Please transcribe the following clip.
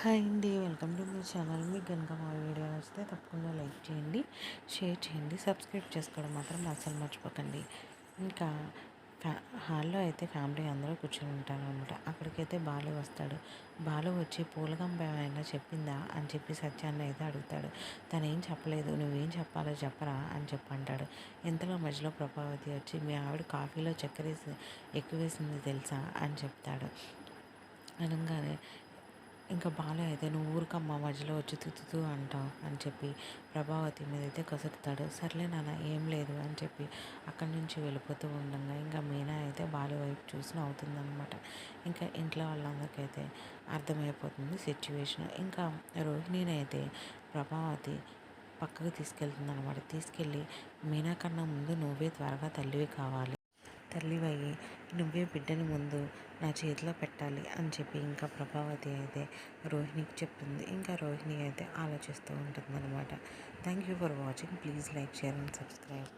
Hi అండి, welcome to my channel. మీకు కనుక మా వీడియో నచ్చితే తప్పకుండా లైక్ చేయండి, షేర్ చేయండి, సబ్స్క్రైబ్ చేసుకోవడం మాత్రం అస్సలు మర్చిపోకండి. ఇంకా హాల్లో అయితే ఫ్యామిలీ అందరూ కూర్చొని ఉంటారు అనమాట. అక్కడికైతే బాలు వస్తాడు. బాలు వచ్చి పూలగంప ఏమైనా చెప్పిందా అని చెప్పి సత్యాన్ని అయితే అడుగుతాడు. తను ఏం చెప్పలేదు, నువ్వేం చెప్పాలో చెప్పరా అని చెప్పి అంటాడు. ఇంతలో మధ్యలో ప్రభావతి వచ్చి మీ ఆవిడ కాఫీలో చక్కెర ఎక్కువ వేసింది తెలుసా అని చెప్తాడు. అనగానే ఇంకా బాలు అయితే నువ్వు ఊరికమ్మ మధ్యలో వచ్చి తుతుతూ అంటావు అని చెప్పి ప్రభావతి మీద అయితే కసురుతాడు. సర్లే నాన్న ఏం లేదు అని చెప్పి అక్కడి నుంచి వెళ్ళిపోతూ ఉండగా ఇంకా మీనా అయితే బాలు వైపు చూసి నవ్వుతుందనమాట. ఇంకా ఇంట్లో వాళ్ళందరికైతే అర్థమైపోతుంది సిచ్యువేషన్. ఇంకా రోహిణిని అయితే ప్రభావతి పక్కకు తీసుకెళ్తుందనమాట. తీసుకెళ్ళి మీనా కన్నా ముందు నువ్వే త్వరగా తల్లివి కావాలి, తల్లివయ్యి నువ్వే బిడ్డని ముందు నా చేతిలో పెట్టాలి అని చెప్పి ఇంకా ప్రభావతి అయితే రోహిణికి చెప్తుంది. ఇంకా రోహిణి అయితే ఆలోచిస్తూ ఉంటుంది అనమాట. Thank you for watching. Please like, share and subscribe.